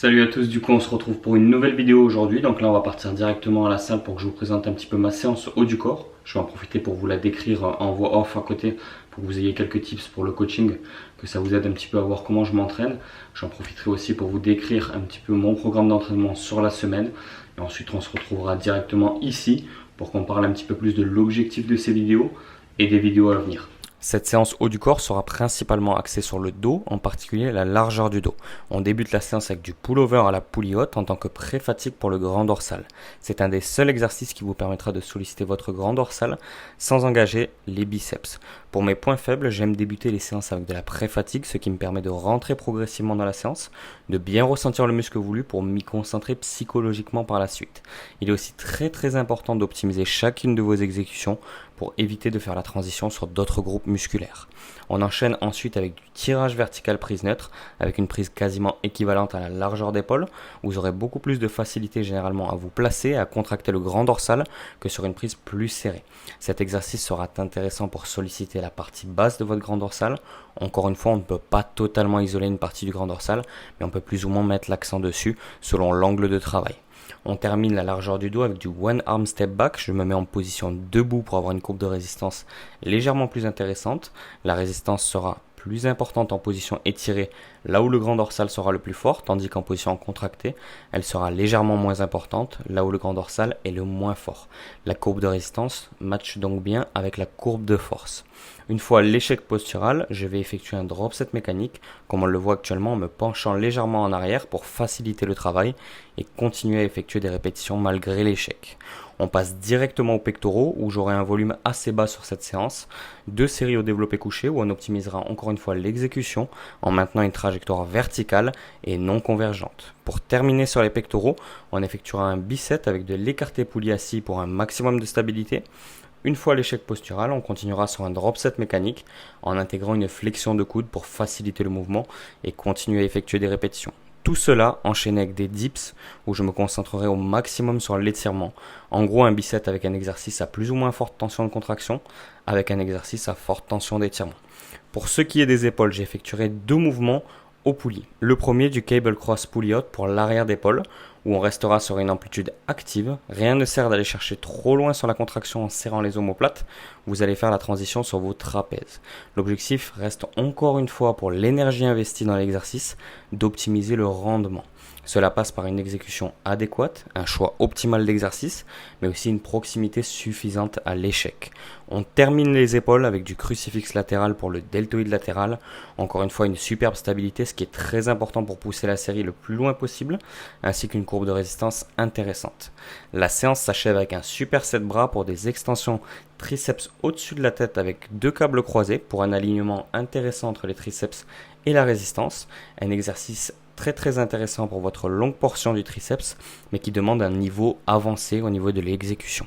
Salut à tous, du coup on se retrouve pour une nouvelle vidéo aujourd'hui. Donc là on va partir directement à la salle pour que je vous présente un petit peu ma séance haut du corps. Je vais en profiter pour vous la décrire en voix off à côté pour que vous ayez quelques tips pour le coaching, que ça vous aide un petit peu à voir comment je m'entraîne. J'en profiterai aussi pour vous décrire un petit peu mon programme d'entraînement sur la semaine. Et ensuite on se retrouvera directement ici pour qu'on parle un petit peu plus de l'objectif de ces vidéos et des vidéos à venir. Cette séance haut du corps sera principalement axée sur le dos, en particulier la largeur du dos. On débute la séance avec du pullover à la poulie haute en tant que pré-fatigue pour le grand dorsal. C'est un des seuls exercices qui vous permettra de solliciter votre grand dorsal sans engager les biceps. Pour mes points faibles, j'aime débuter les séances avec de la pré-fatigue, ce qui me permet de rentrer progressivement dans la séance, de bien ressentir le muscle voulu pour m'y concentrer psychologiquement par la suite. Il est aussi très important d'optimiser chacune de vos exécutions pour éviter de faire la transition sur d'autres groupes musculaires. On enchaîne ensuite avec du tirage vertical prise neutre, avec une prise quasiment équivalente à la largeur d'épaule. Vous aurez beaucoup plus de facilité généralement à vous placer, à contracter le grand dorsal que sur une prise plus serrée. Cet exercice sera intéressant pour solliciter la partie basse de votre grand dorsal. Encore une fois, on ne peut pas totalement isoler une partie du grand dorsal, mais on peut plus ou moins mettre l'accent dessus selon l'angle de travail. On termine la largeur du dos avec du one arm step back. Je me mets en position debout pour avoir une courbe de résistance légèrement plus intéressante. La résistance sera plus importante en position étirée, là où le grand dorsal sera le plus fort, tandis qu'en position contractée, elle sera légèrement moins importante, là où le grand dorsal est le moins fort. La courbe de résistance matche donc bien avec la courbe de force. Une fois l'échec postural, je vais effectuer un drop set mécanique, comme on le voit actuellement en me penchant légèrement en arrière pour faciliter le travail et continuer à effectuer des répétitions malgré l'échec. On passe directement aux pectoraux où j'aurai un volume assez bas sur cette séance, 2 séries au développé couché où on optimisera encore une fois l'exécution en maintenant une trajectoire verticale et non convergente. Pour terminer sur les pectoraux, on effectuera un biceps avec de l'écarté poulie assis pour un maximum de stabilité. Une fois l'échec postural, on continuera sur un drop set mécanique en intégrant une flexion de coude pour faciliter le mouvement et continuer à effectuer des répétitions. Tout cela enchaîné avec des dips où je me concentrerai au maximum sur l'étirement. En gros, un biceps avec un exercice à plus ou moins forte tension de contraction, avec un exercice à forte tension d'étirement. Pour ce qui est des épaules, j'effectuerai 2 mouvements au poulie. Le premier du cable cross pulley out pour l'arrière d'épaule, où on restera sur une amplitude active. Rien ne sert d'aller chercher trop loin sur la contraction en serrant les omoplates. Vous allez faire la transition sur vos trapèzes. L'objectif reste encore une fois pour l'énergie investie dans l'exercice d'optimiser le rendement. Cela passe par une exécution adéquate, un choix optimal d'exercice, mais aussi une proximité suffisante à l'échec. On termine les épaules avec du crucifix latéral pour le deltoïde latéral. Encore une fois, une superbe stabilité, ce qui est très important pour pousser la série le plus loin possible, ainsi qu'une courbe de résistance intéressante. La séance s'achève avec un super set bras pour des extensions triceps au-dessus de la tête avec 2 câbles croisés pour un alignement intéressant entre les triceps et la résistance. Un exercice très intéressant pour votre longue portion du triceps, mais qui demande un niveau avancé au niveau de l'exécution.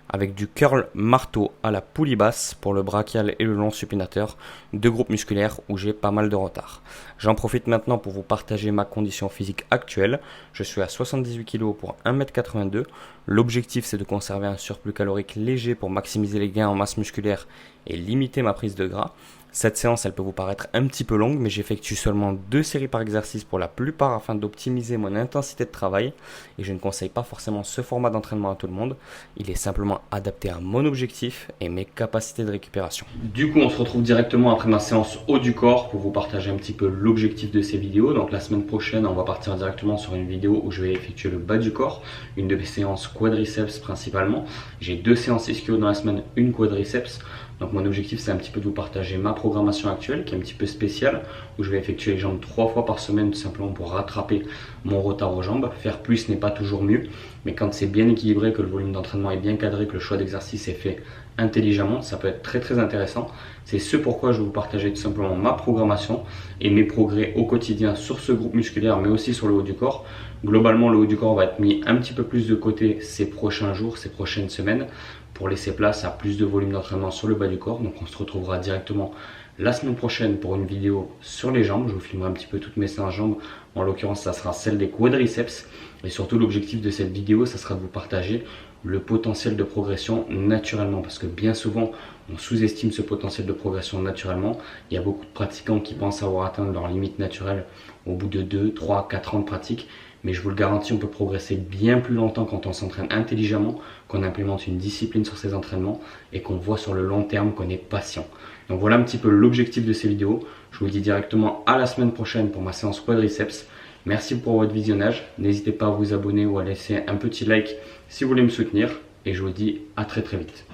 Avec du curl marteau à la poulie basse pour le brachial et le long supinateur, 2 groupes musculaires où j'ai pas mal de retard. J'en profite maintenant pour vous partager ma condition physique actuelle. Je suis à 78 kg pour 1m82. L'objectif c'est de conserver un surplus calorique léger pour maximiser les gains en masse musculaire et limiter ma prise de gras. Cette séance, elle peut vous paraître un petit peu longue, mais j'effectue seulement 2 séries par exercice pour la plupart afin d'optimiser mon intensité de travail. Et je ne conseille pas forcément ce format d'entraînement à tout le monde. Il est simplement adapté à mon objectif et mes capacités de récupération. Du coup, on se retrouve directement après ma séance haut du corps pour vous partager un petit peu l'objectif de ces vidéos. Donc la semaine prochaine, on va partir directement sur une vidéo où je vais effectuer le bas du corps. Une de mes séances quadriceps principalement. J'ai 2 séances ischio dans la semaine, une quadriceps. Donc mon objectif c'est un petit peu de vous partager ma programmation actuelle qui est un petit peu spéciale où je vais effectuer les jambes 3 fois par semaine tout simplement pour rattraper mon retard aux jambes. Faire plus n'est pas toujours mieux, mais quand c'est bien équilibré, que le volume d'entraînement est bien cadré, que le choix d'exercice est fait intelligemment, ça peut être très intéressant. C'est ce pourquoi je vais vous partager tout simplement ma programmation et mes progrès au quotidien sur ce groupe musculaire mais aussi sur le haut du corps. Globalement, le haut du corps va être mis un petit peu plus de côté ces prochains jours, ces prochaines semaines pour laisser place à plus de volume d'entraînement sur le bas du corps. Donc on se retrouvera directement la semaine prochaine pour une vidéo sur les jambes. Je vous filmerai un petit peu toutes mes séances jambes. En l'occurrence, ça sera celle des quadriceps. Et surtout, l'objectif de cette vidéo, ça sera de vous partager le potentiel de progression naturellement. Parce que bien souvent, on sous-estime ce potentiel de progression naturellement. Il y a beaucoup de pratiquants qui pensent avoir atteint leur limite naturelle au bout de 2, 3, 4 ans de pratique. Mais je vous le garantis, on peut progresser bien plus longtemps quand on s'entraîne intelligemment, qu'on implémente une discipline sur ses entraînements et qu'on voit sur le long terme qu'on est patient. Donc voilà un petit peu l'objectif de ces vidéos. Je vous dis directement à la semaine prochaine pour ma séance quadriceps. Merci pour votre visionnage. N'hésitez pas à vous abonner ou à laisser un petit like si vous voulez me soutenir. Et je vous dis à très vite.